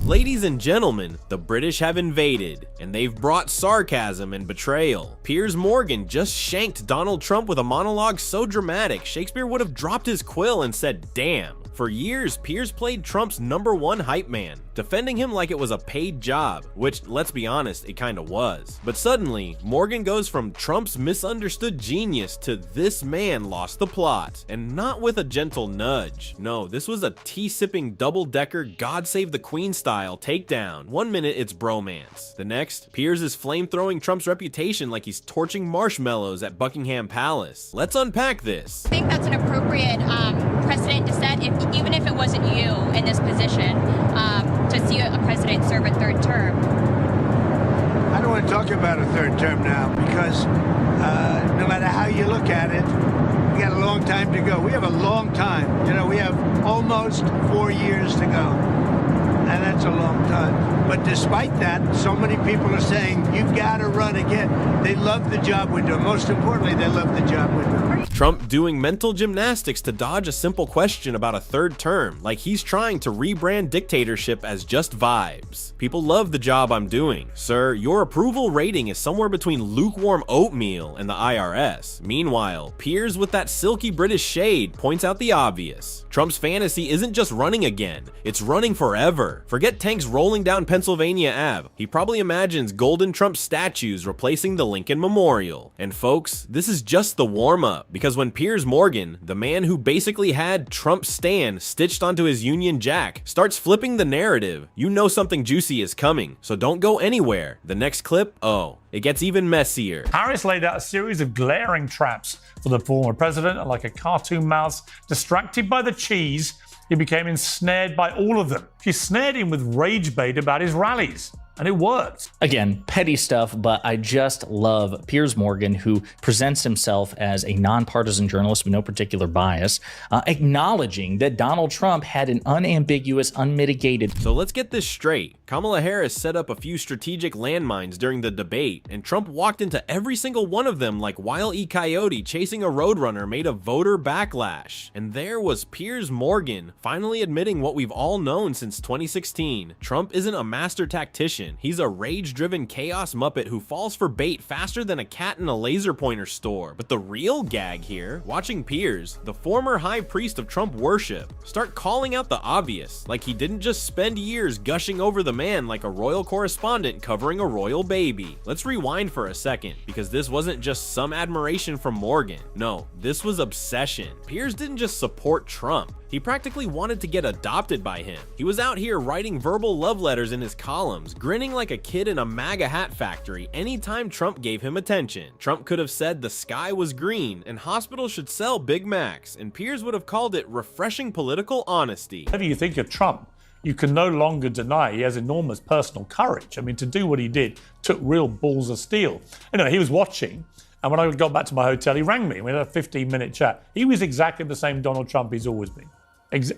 Ladies and gentlemen, the British have invaded, and they've brought sarcasm and betrayal. Piers Morgan just shanked Donald Trump with a monologue so dramatic, Shakespeare would have dropped his quill and said, damn. For years, Piers played Trump's #1 hype man, defending him like it was a paid job, which, let's be honest, it kinda was. But suddenly, Morgan goes from Trump's misunderstood genius to this man lost the plot, and not with a gentle nudge. No, this was a tea-sipping double-decker God Save the Queen style takedown. One minute it's bromance. The next, Piers is flame-throwing Trump's reputation like he's torching marshmallows at Buckingham Palace. Let's unpack this. I think that's an appropriate precedent to set, even if it wasn't you in this position, to see a president serve a third term. I don't want to talk about a third term now because no matter how you look at it, we got a long time to go. We have a long time. You know, we have almost 4 years to go. And that's a long time. But despite that, so many people are saying, you've got to run again. They love the job we're doing. Most importantly, they love the job we're doing. Trump doing mental gymnastics to dodge a simple question about a third term, like he's trying to rebrand dictatorship as just vibes. People love the job I'm doing. Sir, your approval rating is somewhere between lukewarm oatmeal and the IRS. Meanwhile, Piers with that silky British shade points out the obvious. Trump's fantasy isn't just running again, it's running forever. Forget tanks rolling down Pennsylvania Ave. He probably imagines golden Trump statues replacing the Lincoln Memorial. And folks, this is just the warm-up, because when Piers Morgan, the man who basically had Trump Stan stitched onto his Union Jack, starts flipping the narrative, you know something juicy is coming, so don't go anywhere. The next clip, oh, it gets even messier. Harris laid out a series of glaring traps for the former president, and like a cartoon mouse distracted by the cheese, he became ensnared by all of them. She snared him with rage bait about his rallies. And it worked. Again, petty stuff, but I just love Piers Morgan, who presents himself as a nonpartisan journalist with no particular bias, acknowledging that Donald Trump had an unambiguous, unmitigated. So let's get this straight. Kamala Harris set up a few strategic landmines during the debate, and Trump walked into every single one of them like Wile E. Coyote chasing a roadrunner made of voter backlash. And there was Piers Morgan, finally admitting what we've all known since 2016. Trump isn't a master tactician. He's a rage-driven chaos muppet who falls for bait faster than a cat in a laser pointer store. But the real gag here, watching Piers, the former high priest of Trump worship, start calling out the obvious, like he didn't just spend years gushing over the man like a royal correspondent covering a royal baby. Let's rewind for a second, because this wasn't just some admiration from Morgan. No, this was obsession. Piers didn't just support Trump. He practically wanted to get adopted by him. He was out here writing verbal love letters in his columns, grinning like a kid in a MAGA hat factory anytime Trump gave him attention. Trump could have said the sky was green and hospitals should sell Big Macs, and Piers would have called it refreshing political honesty. Whatever you think of Trump, you can no longer deny he has enormous personal courage. I mean, to do what he did took real balls of steel. Anyway, he was watching, and when I got back to my hotel, he rang me. We had a 15-minute chat. He was exactly the same Donald Trump he's always been.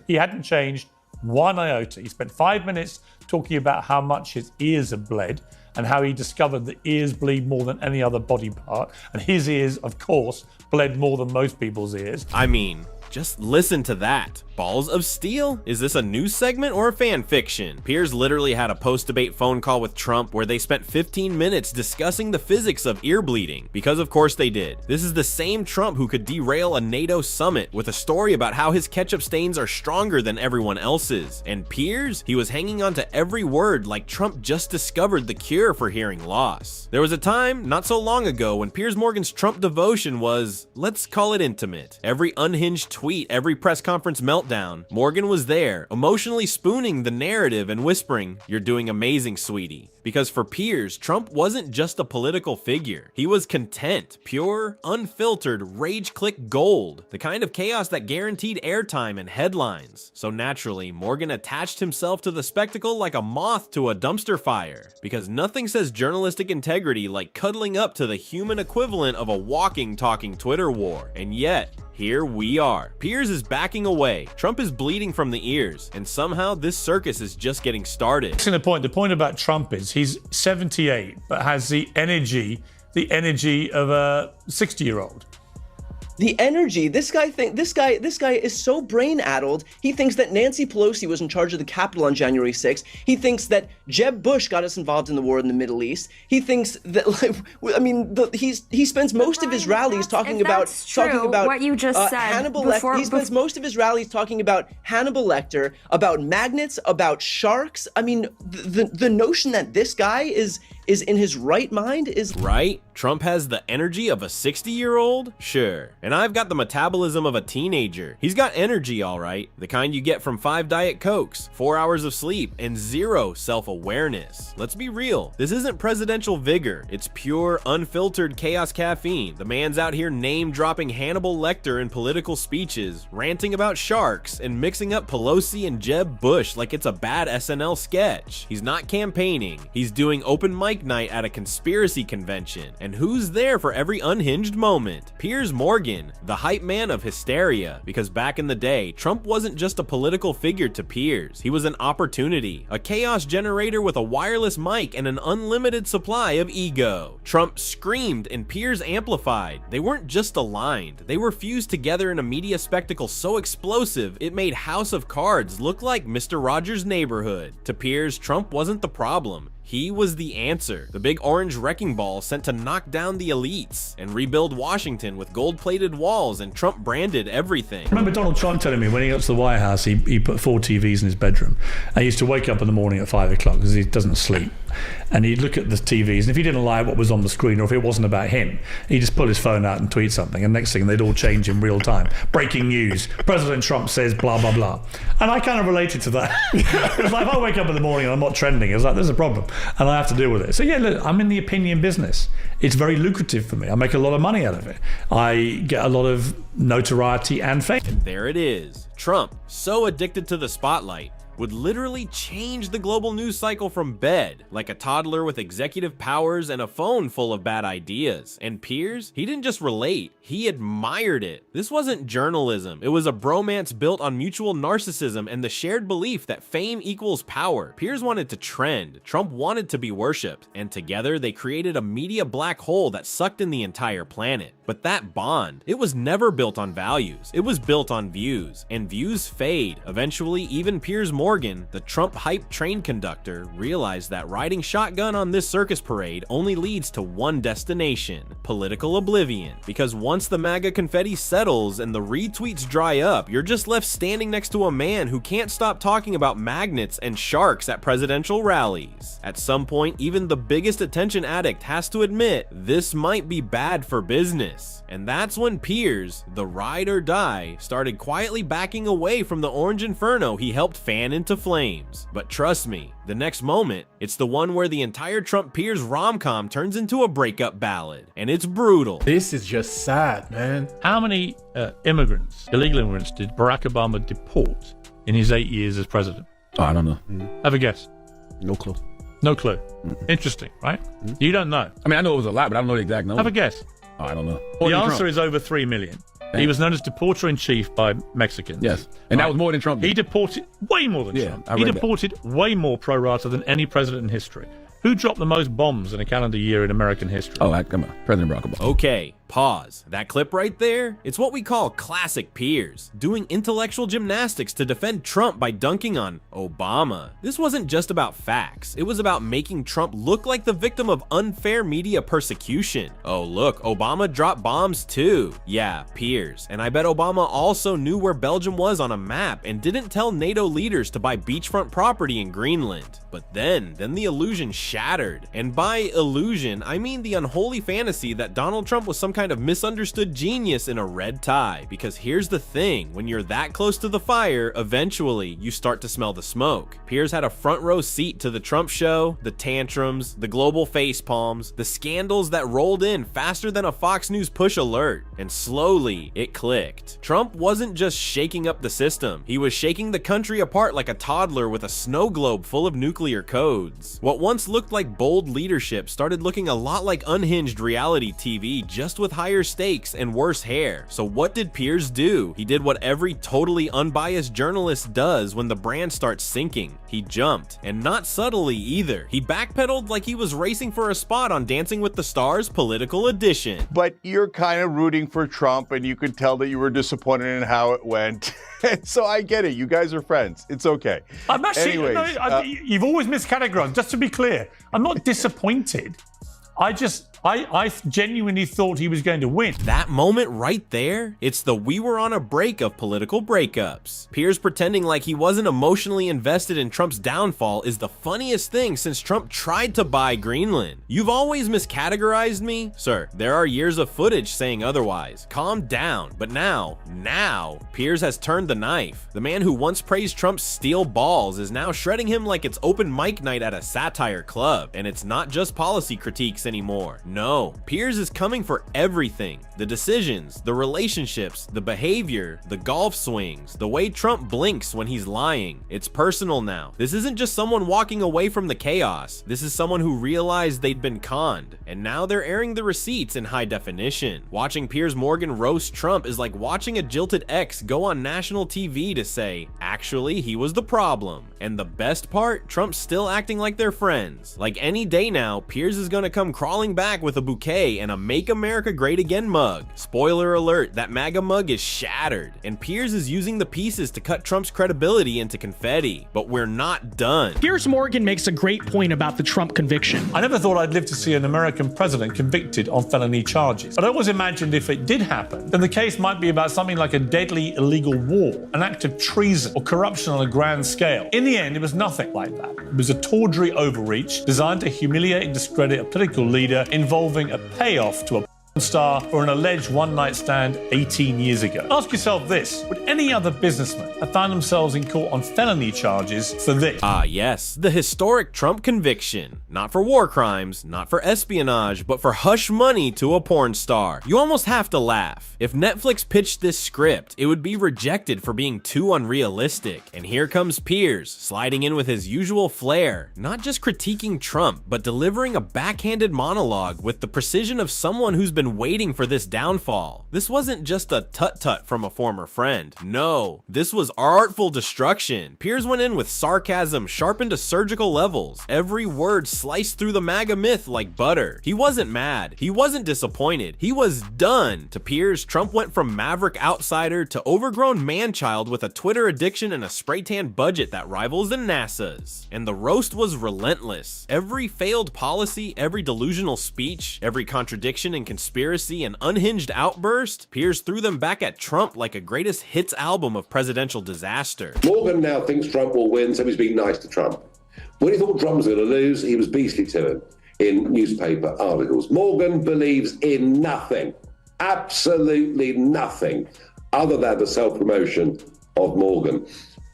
He hadn't changed one iota. He spent 5 minutes talking about how much his ears had bled and how he discovered that ears bleed more than any other body part. And his ears, of course, bled more than most people's ears. I mean, just listen to that. Balls of steel? Is this a news segment or a fan fiction? Piers literally had a post-debate phone call with Trump where they spent 15 minutes discussing the physics of ear bleeding, because of course they did. This is the same Trump who could derail a NATO summit with a story about how his ketchup stains are stronger than everyone else's. And Piers, he was hanging on to every word like Trump just discovered the cure for hearing loss. There was a time, not so long ago, when Piers Morgan's Trump devotion was, let's call it intimate. Every unhinged tweet, every press conference meltdown, Morgan was there, emotionally spooning the narrative and whispering, "You're doing amazing, sweetie." Because for Piers, Trump wasn't just a political figure. He was content, pure, unfiltered, rage-click gold, the kind of chaos that guaranteed airtime and headlines. So naturally, Morgan attached himself to the spectacle like a moth to a dumpster fire, because nothing says journalistic integrity like cuddling up to the human equivalent of a walking, talking Twitter war. And yet, here we are. Piers is backing away. Trump is bleeding from the ears, and somehow this circus is just getting started. The point about Trump is he's 78, but has the energy of a 60-year-old. The energy, this guy is so brain-addled. He thinks that Nancy Pelosi was in charge of the Capitol on January 6th. He thinks that Jeb Bush got us involved in the war in the Middle East. He thinks that, like, I mean, he spends most of his rallies talking about what you just said. Hannibal Lecter. He spends most of his rallies talking about Hannibal Lecter, about magnets, about sharks. I mean, the notion that this guy is in his right mind is right. Trump has the energy of a 60-year-old? Sure. And I've got the metabolism of a teenager. He's got energy, all right. The kind you get from 5 Diet Cokes, 4 hours of sleep, and 0 self-awareness. Let's be real. This isn't presidential vigor. It's pure, unfiltered chaos caffeine. The man's out here name-dropping Hannibal Lecter in political speeches, ranting about sharks, and mixing up Pelosi and Jeb Bush like it's a bad SNL sketch. He's not campaigning. He's doing open mic night at a conspiracy convention. And who's there for every unhinged moment? Piers Morgan, the hype man of hysteria. Because back in the day, Trump wasn't just a political figure to Piers. He was an opportunity, a chaos generator with a wireless mic and an unlimited supply of ego. Trump screamed and Piers amplified. They weren't just aligned. They were fused together in a media spectacle so explosive, it made House of Cards look like Mr. Rogers' Neighborhood. To Piers, Trump wasn't the problem. He was the answer. The big orange wrecking ball sent to knock down the elites and rebuild Washington with gold-plated walls, and Trump branded everything. I remember Donald Trump telling me when he got to the White House, he put 4 TVs in his bedroom. And he used to wake up in the morning at 5 o'clock because he doesn't sleep. And he'd look at the TVs, and if he didn't like what was on the screen or if it wasn't about him, he'd just pull his phone out and tweet something, and next thing they'd all change in real time. Breaking news, President Trump says blah, blah, blah. And I kind of related to that. It was like, if I wake up in the morning and I'm not trending, it's like, there's a problem, and I have to deal with it. So yeah, look, I'm in the opinion business. It's very lucrative for me. I make a lot of money out of it. I get a lot of notoriety and fame. And there it is. Trump, so addicted to the spotlight, would literally change the global news cycle from bed, like a toddler with executive powers and a phone full of bad ideas. And Piers, he didn't just relate, he admired it. This wasn't journalism, it was a bromance built on mutual narcissism and the shared belief that fame equals power. Piers wanted to trend, Trump wanted to be worshipped, and together they created a media black hole that sucked in the entire planet. But that bond, it was never built on values, it was built on views, and views fade. Eventually, even Piers Morgan, the Trump hype train conductor, realized that riding shotgun on this circus parade only leads to one destination: political oblivion. Because once the MAGA confetti settles and the retweets dry up, you're just left standing next to a man who can't stop talking about magnets and sharks at presidential rallies. At some point, even the biggest attention addict has to admit this might be bad for business. And that's when Piers, the ride or die, started quietly backing away from the orange inferno he helped fan into flames. But trust me, the next moment, it's the one where the entire Trump-Piers rom-com turns into a breakup ballad. And it's brutal. This is just sad, man. How many illegal immigrants did Barack Obama deport in his 8 years as president? Oh, I don't know. Have a guess. No clue. No clue. Interesting, right? You don't know. I mean, I know it was a lot, but I don't know the exact number. Have a guess. Oh, I don't know. The answer is over 3 million. He was known as deporter-in-chief by Mexicans. Yes, and that was more than Trump did. He deported way more than Trump. He deported way more pro rata than any president in history. Who dropped the most bombs in a calendar year in American history? Oh, come on. President Barack Obama. Okay, pause. That clip right there, it's what we call classic Piers, doing intellectual gymnastics to defend Trump by dunking on Obama. This wasn't just about facts, it was about making Trump look like the victim of unfair media persecution. Oh look, Obama dropped bombs too. Yeah, Piers. And I bet Obama also knew where Belgium was on a map and didn't tell NATO leaders to buy beachfront property in Greenland. But then the illusion shattered. And by illusion, I mean the unholy fantasy that Donald Trump was some kind of misunderstood genius in a red tie. Because here's the thing, when you're that close to the fire, eventually you start to smell the smoke. Piers had a front row seat to the Trump show, the tantrums, the global face palms, the scandals that rolled in faster than a Fox News push alert. And slowly, it clicked. Trump wasn't just shaking up the system, he was shaking the country apart like a toddler with a snow globe full of nuclear codes. What once looked like bold leadership started looking a lot like unhinged reality TV just with with higher stakes and worse hair. So what did Piers do? He did what every totally unbiased journalist does when the brand starts sinking. He jumped, and not subtly either. He backpedaled like he was racing for a spot on Dancing with the Stars Political Edition. But you're kind of rooting for Trump, and you could tell that you were disappointed in how it went. So I get it. You guys are friends. It's okay. I'm actually, Anyways, you've always miscategorized. Just to be clear, I'm not disappointed. I genuinely thought he was going to win. That moment right there, it's the we were on a break of political breakups. Piers pretending like he wasn't emotionally invested in Trump's downfall is the funniest thing since Trump tried to buy Greenland. You've always miscategorized me? Sir, there are years of footage saying otherwise. Calm down. But now, Piers has turned the knife. The man who once praised Trump's steel balls is now shredding him like it's open mic night at a satire club. And it's not just policy critiques anymore. No, Piers is coming for everything. The decisions, the relationships, the behavior, the golf swings, the way Trump blinks when he's lying. It's personal now. This isn't just someone walking away from the chaos. This is someone who realized they'd been conned, and now they're airing the receipts in high definition. Watching Piers Morgan roast Trump is like watching a jilted ex go on national TV to say, actually, he was the problem. And the best part, Trump's still acting like they're friends. Like any day now, Piers is gonna come crawling back with a bouquet and a Make America Great Again mug. Spoiler alert, that MAGA mug is shattered, and Piers is using the pieces to cut Trump's credibility into confetti. But we're not done. Piers Morgan makes a great point about the Trump conviction. I never thought I'd live to see an American president convicted on felony charges. But I always imagined if it did happen, then the case might be about something like a deadly illegal war, an act of treason, or corruption on a grand scale. In the end, it was nothing like that. It was a tawdry overreach designed to humiliate and discredit a political leader involving a payoff to a star for an alleged one-night stand 18 years ago. Ask yourself this: would any other businessman have found themselves in court on felony charges for this? Ah yes, the historic Trump conviction. Not for war crimes, not for espionage, but for hush money to a porn star. You almost have to laugh. If Netflix pitched this script, it would be rejected for being too unrealistic. And here comes Piers, sliding in with his usual flair, not just critiquing Trump, but delivering a backhanded monologue with the precision of someone who's been waiting for this downfall. This wasn't just a tut-tut from a former friend. No, this was artful destruction. Piers went in with sarcasm sharpened to surgical levels. Every word sliced through the MAGA myth like butter. He wasn't mad. He wasn't disappointed. He was done. To Piers, Trump went from maverick outsider to overgrown man-child with a Twitter addiction and a spray-tan budget that rivals the NASA's. And the roast was relentless. Every failed policy, every delusional speech, every contradiction and conspiracy and unhinged outburst, Piers threw them back at Trump like a greatest hits album of presidential disaster. Morgan now thinks Trump will win, so he's being nice to Trump. When he thought Trump was going to lose, he was beastly to him in newspaper articles. Morgan believes in nothing, absolutely nothing, other than the self-promotion of Morgan.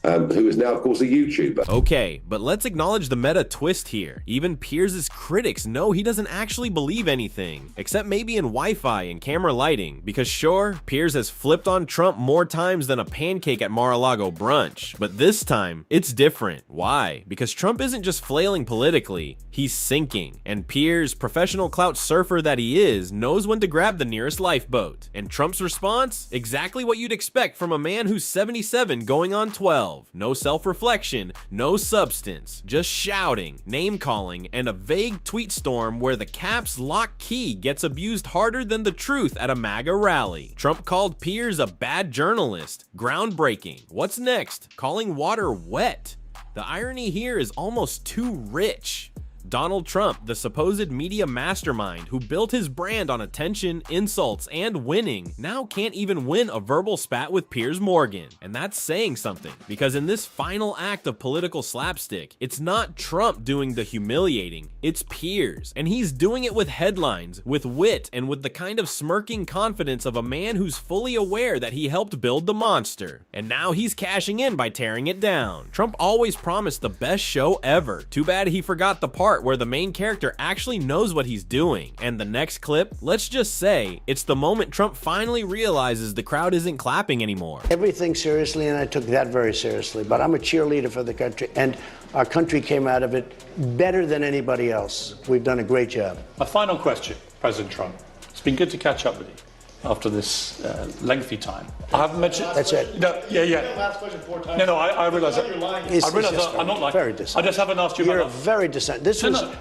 Who is now, of course, a YouTuber. Okay, but let's acknowledge the meta twist here. Even Piers' critics know he doesn't actually believe anything, except maybe in Wi-Fi and camera lighting, because sure, Piers has flipped on Trump more times than a pancake at Mar-a-Lago brunch, but this time, it's different. Why? Because Trump isn't just flailing politically, he's sinking, and Piers, professional clout surfer that he is, knows when to grab the nearest lifeboat. And Trump's response? Exactly what you'd expect from a man who's 77 going on 12. No self-reflection, no substance, just shouting, name-calling, and a vague tweet storm where the caps lock key gets abused harder than the truth at a MAGA rally. Trump called Piers a bad journalist. Groundbreaking. What's next? Calling water wet. The irony here is almost too rich. Donald Trump, the supposed media mastermind who built his brand on attention, insults, and winning, now can't even win a verbal spat with Piers Morgan. And that's saying something, because in this final act of political slapstick, it's not Trump doing the humiliating, it's Piers. And he's doing it with headlines, with wit, and with the kind of smirking confidence of a man who's fully aware that he helped build the monster. And now he's cashing in by tearing it down. Trump always promised the best show ever. Too bad he forgot the part where the main character actually knows what he's doing. And the next clip, let's just say, it's the moment Trump finally realizes the crowd isn't clapping anymore. Everything seriously, and I took that very seriously, but I'm a cheerleader for the country, and our country came out of it better than anybody else. We've done a great job. My final question, President Trump. been good to catch up with you after this lengthy time. I haven't mentioned... That's it. No, yeah. Last question 4 times. No, I realise that. It's I realise just I'm not like... very dishonest. I just haven't asked you You're about... very dishonest.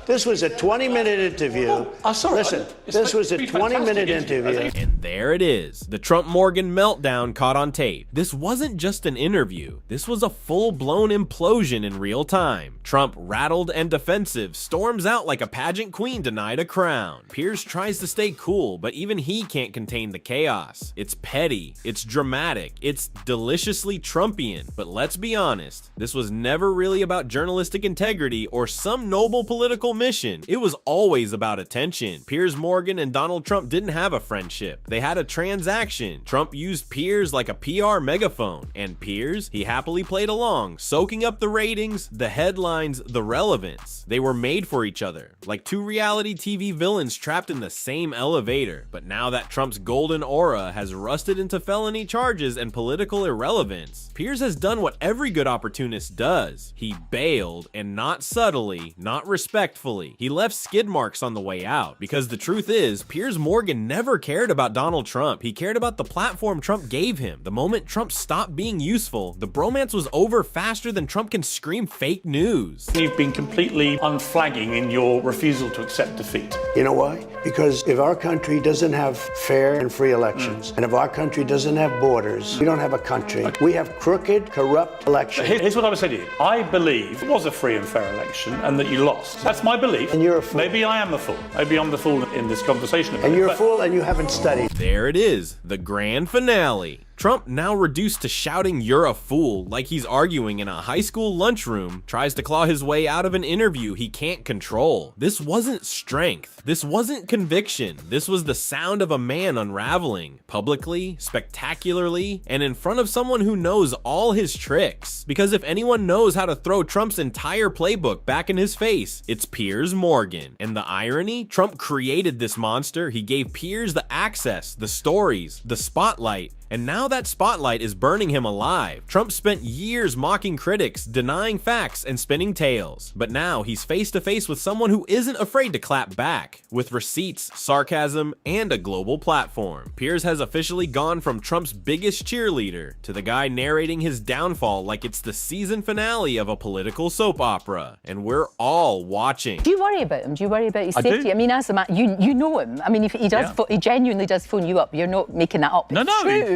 This was a 20-minute interview. Sorry. Listen, this was a 20-minute interview. And there it is. The Trump-Morgan meltdown caught on tape. This wasn't just an interview. This was a full-blown implosion in real time. Trump, rattled and defensive, storms out like a pageant queen denied a crown. Piers tries to stay cool, but even he can't contain the chaos. It's petty, it's dramatic, it's deliciously Trumpian. But let's be honest, this was never really about journalistic integrity or some noble political mission. It was always about attention. Piers Morgan and Donald Trump didn't have a friendship. They had a transaction. Trump used Piers like a PR megaphone, and Piers, he happily played along, soaking up the ratings, the headlines, the relevance. They were made for each other, like two reality TV villains trapped in the same elevator. But now that Trump's golden aura has rusted into felony charges and political irrelevance, Piers has done what every good opportunist does. He bailed, and not subtly, not respectfully. He left skid marks on the way out, because the truth is, Piers Morgan never cared about Donald Trump. He cared about the platform Trump gave him. The moment Trump stopped being useful, the bromance was over faster than Trump can scream fake news. You've been completely unflagging in your refusal to accept defeat. You know why? Because if our country doesn't have fair and free elections, and if our country doesn't have borders, we don't have a country. We have crooked, corrupt elections. Here's what I would say to you. I believe it was a free and fair election and that you lost. That's my belief. And you're a fool. Maybe I am a fool. Maybe I'm the fool in this conversation. And you're a fool and you haven't studied. There it is, the grand finale. Trump, now reduced to shouting "you're a fool" like he's arguing in a high school lunchroom, tries to claw his way out of an interview he can't control. This wasn't strength. This wasn't conviction. This was the sound of a man unraveling, publicly, spectacularly, and in front of someone who knows all his tricks. Because if anyone knows how to throw Trump's entire playbook back in his face, it's Piers Morgan. And the irony? Trump created this monster. He gave Piers the access, the stories, the spotlight, and now that spotlight is burning him alive. Trump spent years mocking critics, denying facts, and spinning tales. But now he's face to face with someone who isn't afraid to clap back, with receipts, sarcasm, and a global platform. Piers has officially gone from Trump's biggest cheerleader to the guy narrating his downfall like it's the season finale of a political soap opera. And we're all watching. Do you worry about him? Do you worry about his safety? I mean, as a man, you know him. I mean, if he does, he genuinely does phone you up. You're not making that up. No,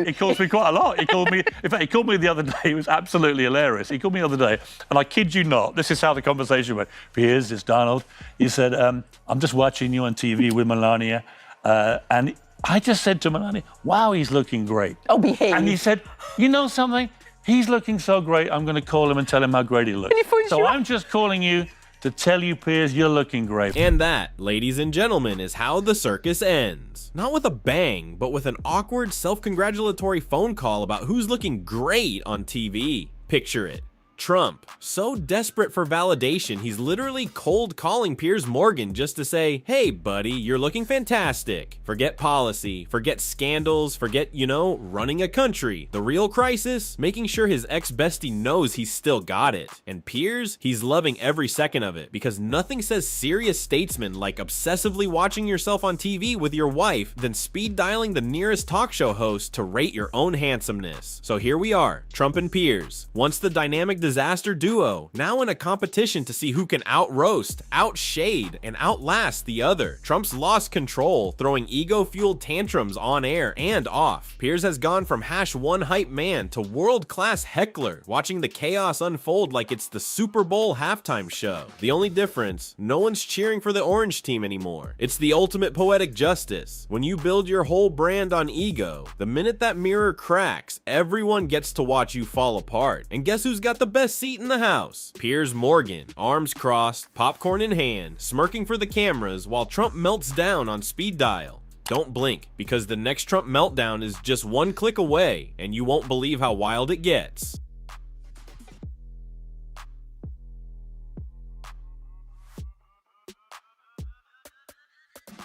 he calls me quite a lot. He called me, in fact, he called me the other day. It was absolutely hilarious. He called me the other day, and I kid you not, this is how the conversation went. Piers, it's Donald. He said, I'm just watching you on TV with Melania, and I just said to Melania, wow, he's looking great. Oh, behave. And he said, you know something? He's looking so great, I'm going to call him and tell him how great he looks. So I'm just calling you to tell you, Piers, you're looking great. And that, ladies and gentlemen, is how the circus ends. Not with a bang, but with an awkward, self-congratulatory phone call about who's looking great on TV. Picture it. Trump, so desperate for validation, he's literally cold calling Piers Morgan just to say, hey buddy, you're looking fantastic. Forget policy, forget scandals, forget, running a country. The real crisis? Making sure his ex-bestie knows he's still got it. And Piers, he's loving every second of it, because nothing says serious statesman like obsessively watching yourself on TV with your wife than speed dialing the nearest talk show host to rate your own handsomeness. So here we are, Trump and Piers, once the dynamic disaster duo, now in a competition to see who can out-roast, out-shade, and outlast the other. Trump's lost control, throwing ego-fueled tantrums on air and off. Piers has gone from #1 hype man to world-class heckler, watching the chaos unfold like it's the Super Bowl halftime show. The only difference, no one's cheering for the orange team anymore. It's the ultimate poetic justice. When you build your whole brand on ego, the minute that mirror cracks, everyone gets to watch you fall apart. And guess who's got the best seat in the house? Piers Morgan, arms crossed, popcorn in hand, smirking for the cameras while Trump melts down on speed dial. Don't blink, because the next Trump meltdown is just one click away, and you won't believe how wild it gets.